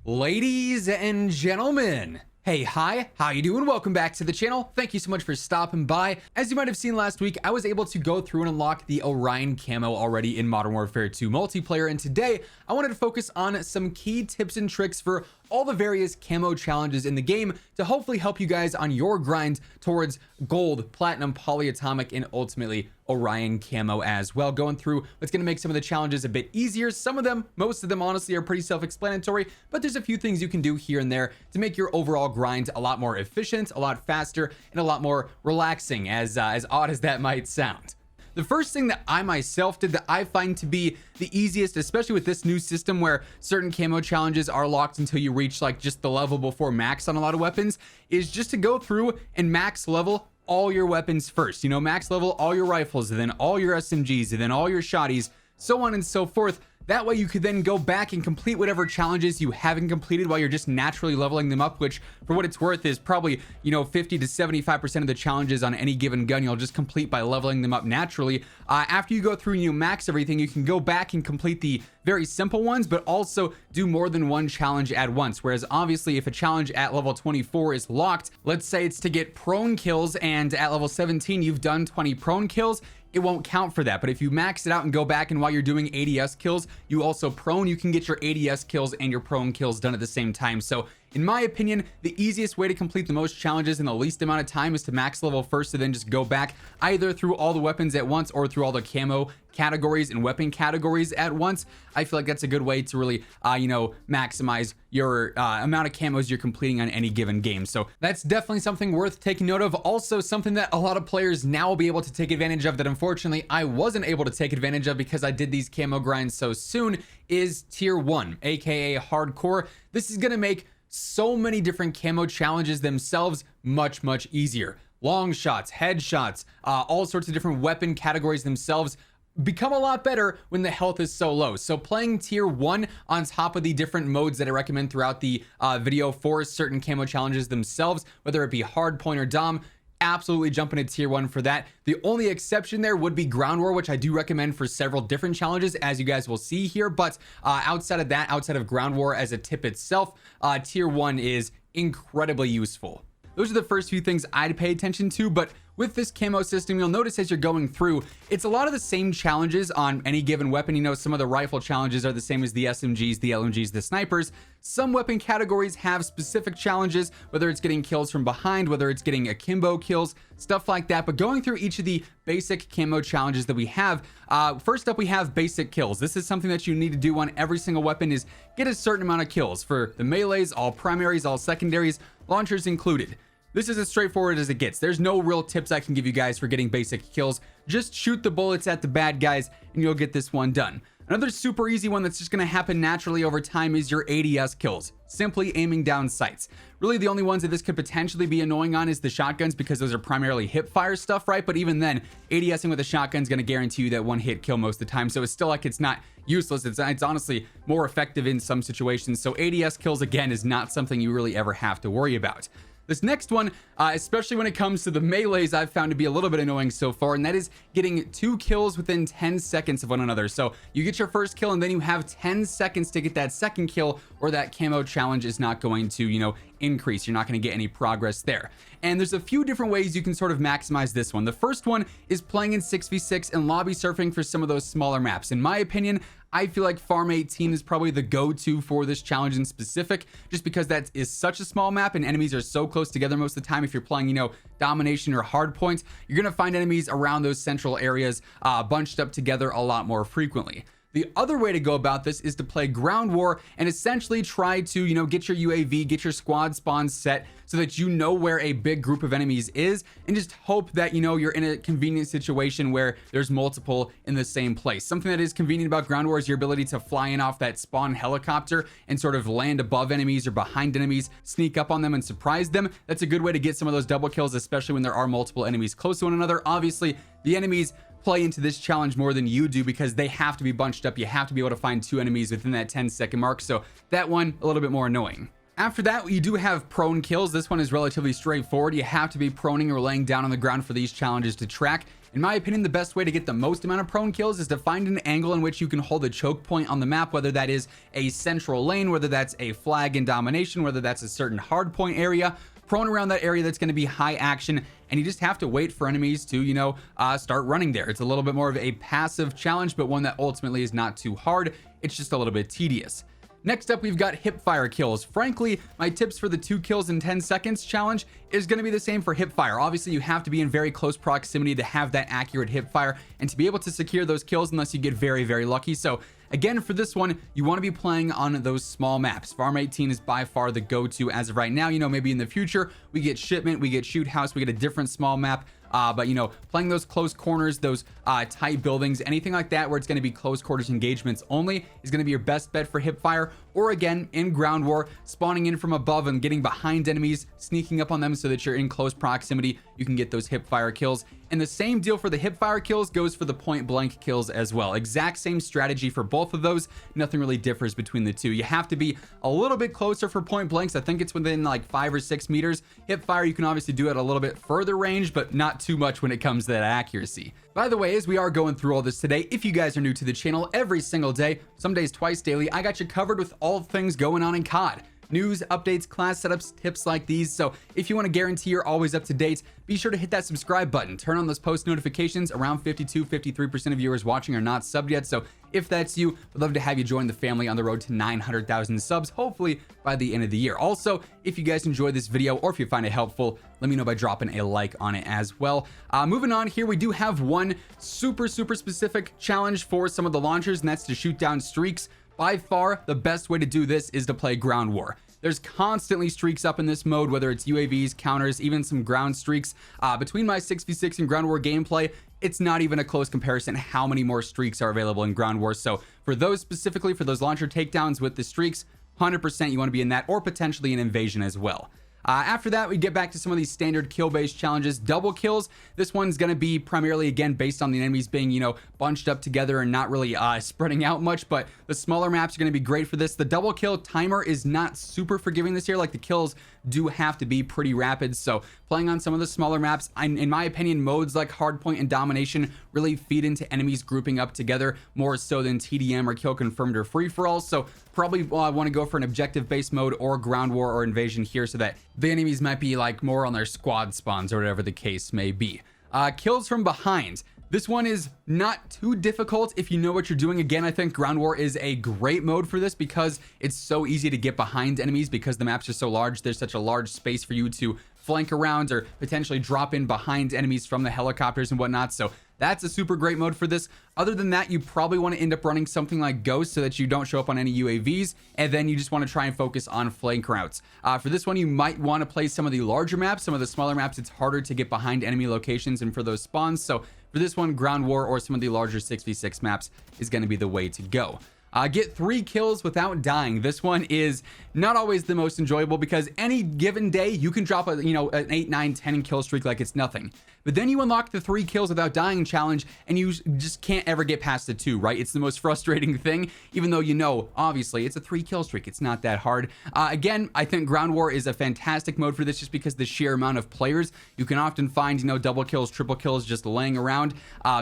Ladies and gentlemen, hey, hi, how you doing? Welcome back to the channel. Thank you so much for stopping by. As you might have seen last week, I was able to go through and unlock the Orion Camo already in Modern Warfare 2 Multiplayer, and today I wanted to focus on some key tips and tricks for all the various camo challenges in the game to hopefully help you guys on your grind towards gold, platinum, polyatomic, and ultimately Orion Camo as well. Going through what's going to make some of the challenges a bit easier. Some of them, most of them honestly are pretty self-explanatory, but there's a few things you can do here and there to make your overall grind a lot more efficient, a lot faster, and a lot more relaxing, as odd as that might sound. The first thing that I myself did that I find to be the easiest, especially with this new system where certain camo challenges are locked until you reach like just the level before max on a lot of weapons, is just to go through and max level all your weapons first. You know, max level all your rifles, and then all your SMGs, and then all your shotties, so on and so forth. That way you could then go back and complete whatever challenges you haven't completed while you're just naturally leveling them up, which for what it's worth is probably, you know, 50 to 75% of the challenges on any given gun you'll just complete by leveling them up naturally. After you go through and you max everything, you can go back and complete the very simple ones, but also do more than one challenge at once. Whereas obviously if a challenge at level 24 is locked, let's say it's to get prone kills, and at level 17 you've done 20 prone kills, it won't count for that. But if you max it out and go back, and while you're doing ADS kills, you also prone, you can get your ADS kills and your prone kills done at the same time. So in my opinion, the easiest way to complete the most challenges in the least amount of time is to max level first, and then just go back either through all the weapons at once or through all the camo categories and weapon categories at once. I feel like that's a good way to really, you know, maximize your amount of camos you're completing on any given game. So that's definitely something worth taking note of. Also, something that a lot of players now will be able to take advantage of that unfortunately I wasn't able to take advantage of because I did these camo grinds so soon, is tier 1, aka hardcore. This is gonna make so many different camo challenges themselves much easier. Long shots, headshots, all sorts of different weapon categories themselves become a lot better when the health is so low. So playing tier 1 on top of the different modes that I recommend throughout the video for certain camo challenges themselves, whether it be hard point or dom, absolutely jump into tier 1 for that. The only exception there would be ground war, which I do recommend for several different challenges, as you guys will see here. But outside of that, outside of ground war as a tip itself, tier 1 is incredibly useful. Those are the first few things I'd pay attention to. But with this camo system, you'll notice as you're going through, it's a lot of the same challenges on any given weapon. You know, some of the rifle challenges are the same as the SMGs, the LMGs, the snipers. Some weapon categories have specific challenges, whether it's getting kills from behind, whether it's getting akimbo kills, stuff like that. But going through each of the basic camo challenges that we have, first up we have basic kills. This is something that you need to do on every single weapon, is get a certain amount of kills for the melees, all primaries, all secondaries, launchers included. This is as straightforward as it gets. There's no real tips I can give you guys for getting basic kills. Just shoot the bullets at the bad guys and you'll get this one done. Another super easy one that's just going to happen naturally over time is your ADS kills. Simply aiming down sights. Really the only ones that this could potentially be annoying on is the shotguns, because those are primarily hipfire stuff, right? But even then, ADSing with a shotgun is going to guarantee you that one hit kill most of the time. So it's still like it's not useless. It's honestly more effective in some situations. So ADS kills, again, is not something you really ever have to worry about. This next one, especially when it comes to the melees, I've found to be a little bit annoying so far, and that is getting 2 kills within 10 seconds of one another. So you get your first kill and then you have 10 seconds to get that second kill, or that camo challenge is not going to, you know, increase. You're not going to get any progress there. And there's a few different ways you can sort of maximize this one. The first one is playing in 6v6 and lobby surfing for some of those smaller maps. In my opinion, I feel like Farm 18 is probably the go-to for this challenge in specific, just because that is such a small map and enemies are so close together most of the time. If you're playing, you know, domination or hard points, you're going to find enemies around those central areas bunched up together a lot more frequently. The other way to go about this is to play ground war and essentially try to, you know, get your UAV, get your squad spawns set so that you know where a big group of enemies is, and just hope that, you know, you're in a convenient situation where there's multiple in the same place. Something that is convenient about ground war is your ability to fly in off that spawn helicopter and sort of land above enemies or behind enemies, sneak up on them and surprise them. That's a good way to get some of those double kills, especially when there are multiple enemies close to one another. Obviously, the enemies play into this challenge more than you do because they have to be bunched up. You have to be able to find 2 enemies within that 10-second mark. So that one, a little bit more annoying. After that, you do have prone kills. This one is relatively straightforward. You have to be proning or laying down on the ground for these challenges to track. In my opinion, the best way to get the most amount of prone kills is to find an angle in which you can hold a choke point on the map, whether that is a central lane, whether that's a flag in domination, whether that's a certain hard point area. Prone around that area that's going to be high action, and you just have to wait for enemies to start running there. It's a little bit more of a passive challenge, but one that ultimately is not too hard. It's just a little bit tedious. Next up, we've got Hipfire kills. Frankly, my tips for the 2 kills in 10 seconds challenge is going to be the same for Hipfire. Obviously, you have to be in very close proximity to have that accurate Hipfire and to be able to secure those kills unless you get very, very lucky. So again, for this one, you want to be playing on those small maps. Farm 18 is by far the go-to as of right now. Maybe in the future, we get Shipment, we get Shoot House, we get a different small map. But playing those close corners, those tight buildings, anything like that where it's going to be close quarters engagements only is going to be your best bet for Hipfire. Or again, in ground war, spawning in from above and getting behind enemies, sneaking up on them so that you're in close proximity, you can get those Hipfire kills. And the same deal for the Hipfire kills goes for the point blank kills as well. Exact same strategy for both of those. Nothing really differs between the two. You have to be a little bit closer for point blanks. I think it's within like 5 or 6 meters. Hipfire, you can obviously do it a little bit further range, but not too much when it comes to that accuracy. By the way, as we are going through all this today, if you guys are new to the channel, every single day, some days twice daily, I got you covered with all things going on in COD. News, updates, class setups, tips like these. So if you want to guarantee you're always up to date, be sure to hit that subscribe button. Turn on those post notifications. Around 53% of viewers watching are not subbed yet. So if that's you, we'd love to have you join the family on the road to 900,000 subs, hopefully by the end of the year. Also, if you guys enjoyed this video or if you find it helpful, let me know by dropping a like on it as well. Moving on here, we do have one super specific challenge for some of the launchers, and that's to shoot down streaks. By far, the best way to do this is to play ground war. There's constantly streaks up in this mode, whether it's UAVs, counters, even some ground streaks. Between my 6v6 and ground war gameplay, it's not even a close comparison how many more streaks are available in ground war. So for those specifically, for those launcher takedowns with the streaks, 100% you want to be in that, or potentially an invasion as well. After that, we get back to some of these standard kill-based challenges. Double kills, this one's going to be primarily, again, based on the enemies being, bunched up together and not really spreading out much, but the smaller maps are going to be great for this. The double kill timer is not super forgiving this year. Like, the kills do have to be pretty rapid, so playing on some of the smaller maps, in my opinion, modes like Hardpoint and Domination really feed into enemies grouping up together more so than TDM or Kill Confirmed or Free-for-all, so probably want to go for an objective-based mode or ground war or invasion here so that the enemies might be like more on their squad spawns or whatever the case may be. Kills from behind. This one is not too difficult if you know what you're doing. Again, I think ground war is a great mode for this because it's so easy to get behind enemies because the maps are so large. There's such a large space for you to flank around or potentially drop in behind enemies from the helicopters and whatnot. So that's a super great mode for this. Other than that, you probably want to end up running something like Ghost so that you don't show up on any UAVs, and then you just want to try and focus on flank routes. For this one, you might want to play some of the larger maps. Some of the smaller maps, it's harder to get behind enemy locations and for those spawns. So for this one, ground war or some of the larger 6v6 maps is going to be the way to go. Get 3 kills without dying. This one is not always the most enjoyable because any given day you can drop an 8, 9, 10 kill streak like it's nothing. But then you unlock the 3 kills without dying challenge and you just can't ever get past the 2, right? It's the most frustrating thing, even though obviously it's a 3 kill streak. It's not that hard. Again, I think ground war is a fantastic mode for this just because the sheer amount of players. You can often find, double kills, triple kills just laying around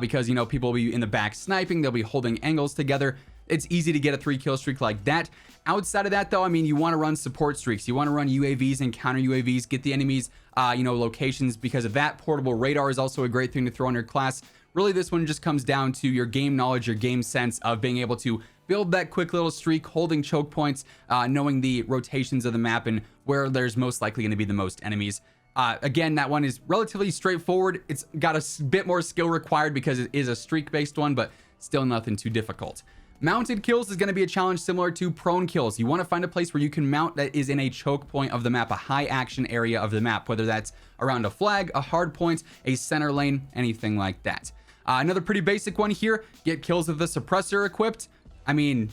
because, people will be in the back sniping. They'll be holding angles together. It's easy to get a 3 kill streak like that. Outside of that, though, you want to run support streaks. You want to run UAVs and counter UAVs, get the enemies, locations because of that. Portable radar is also a great thing to throw in your class. Really, this one just comes down to your game knowledge, your game sense of being able to build that quick little streak, holding choke points, knowing the rotations of the map and where there's most likely going to be the most enemies. Again, that one is relatively straightforward. It's got a bit more skill required because it is a streak-based one, but still nothing too difficult. Mounted kills is going to be a challenge similar to prone kills. You want to find a place where you can mount that is in a choke point of the map, a high action area of the map, whether that's around a flag, a hard point, a center lane, anything like that. Another pretty basic one here, get kills with the suppressor equipped.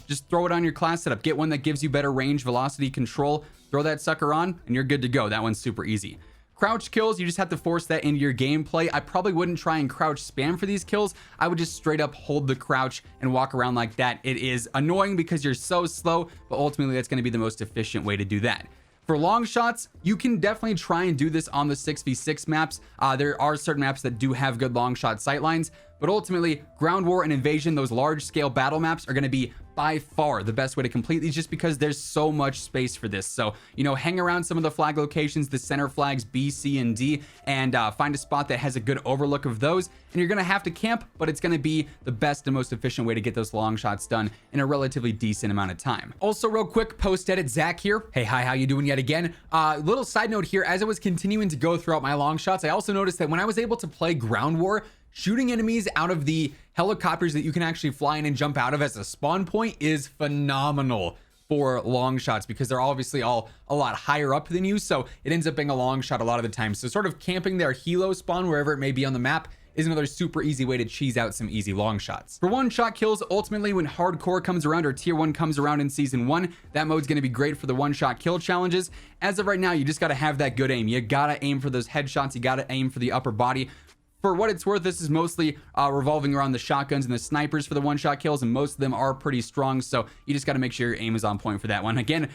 Just throw it on your class setup. Get one that gives you better range, velocity, control. Throw that sucker on and you're good to go. That one's super easy. Crouch kills, you just have to force that into your gameplay. I probably wouldn't try and crouch spam for these kills. I would just straight up hold the crouch and walk around like that. It is annoying because you're so slow, but ultimately that's going to be the most efficient way to do that. For long shots, you can definitely try and do this on the 6v6 maps. There are certain maps that do have good long shot sightlines, but ultimately ground war and invasion, those large scale battle maps, are going to be by far the best way to complete these, just because there's so much space for this. So, you know, hang around some of the flag locations, the center flags B, C, and D, and find a spot that has a good overlook of those. And you're going to have to camp, but it's going to be the best and most efficient way to get those long shots done in a relatively decent amount of time. Also, real quick, post edit Zach here. Hey, hi, how you doing yet again? Little side note here, as I was continuing to go throughout my long shots, I also noticed that when I was able to play ground war, shooting enemies out of the helicopters that you can actually fly in and jump out of as a spawn point is phenomenal for long shots, because they're obviously all a lot higher up than you, so it ends up being a long shot a lot of the time. So sort of camping their helo spawn wherever it may be on the map is another super easy way to cheese out some easy long shots. For one shot kills, ultimately when hardcore comes around or tier 1 comes around in season 1, that mode's going to be great for the one shot kill challenges. As of right now, you just got to have that good aim. You got to aim for those headshots. You got to aim for the upper body. For what it's worth, this is mostly revolving around the shotguns and the snipers for the one-shot kills, and most of them are pretty strong, so you just got to make sure your aim is on point for that one. Again,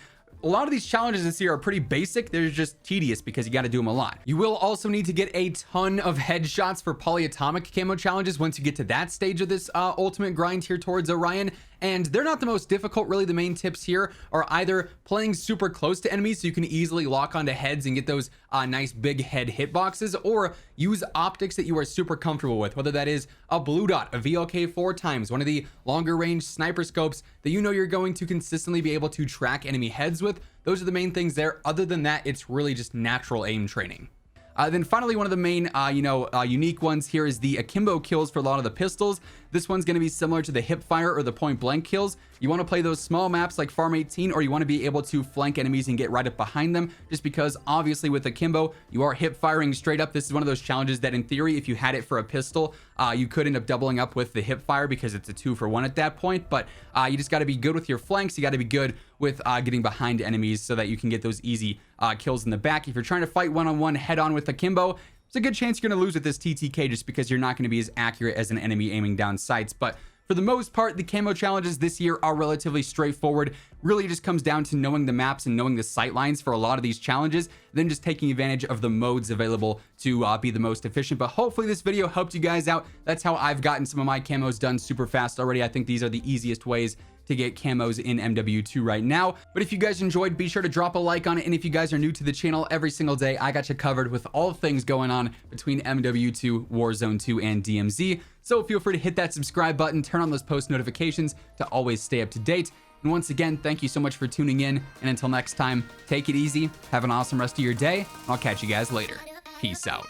a lot of these challenges this year are pretty basic. They're just tedious because you got to do them a lot. You will also need to get a ton of headshots for polyatomic camo challenges once you get to that stage of this ultimate grind here towards Orion. And they're not the most difficult, really. The main tips here are either playing super close to enemies so you can easily lock onto heads and get those nice big head hitboxes, or use optics that you are super comfortable with, whether that is a blue dot, a VLK 4x, one of the longer range sniper scopes that you know you're going to consistently be able to track enemy heads with. Those are the main things there. Other than that, it's really just natural aim training. Then finally, one of the main, unique ones here is the Akimbo kills for a lot of the pistols. This one's going to be similar to the Hipfire or the point blank kills. You want to play those small maps like Farm 18, or you want to be able to flank enemies and get right up behind them, just because obviously with Akimbo, you are hip firing straight up. This is one of those challenges that in theory, if you had it for a pistol, you could end up doubling up with the hip fire because it's a 2-for-1 at that point. But you just got to be good with your flanks. You got to be good with getting behind enemies so that you can get those easy kills in the back. If you're trying to fight one-on-one head-on with Akimbo, there's a good chance you're going to lose with this TTK just because you're not going to be as accurate as an enemy aiming down sights. But for the most part, the camo challenges this year are relatively straightforward. Really just comes down to knowing the maps and knowing the sight lines for a lot of these challenges, then just taking advantage of the modes available to be the most efficient. But hopefully this video helped you guys out. That's how I've gotten some of my camos done super fast already. I think these are the easiest ways to get camos in MW2 right now. But if you guys enjoyed, be sure to drop a like on it. And if you guys are new to the channel, every single day I got you covered with all things going on between MW2, Warzone 2, and DMZ. So feel free to hit that subscribe button, turn on those post notifications to always stay up to date. And once again, thank you so much for tuning in. And until next time, take it easy, have an awesome rest of your day. I'll catch you guys later. Peace out.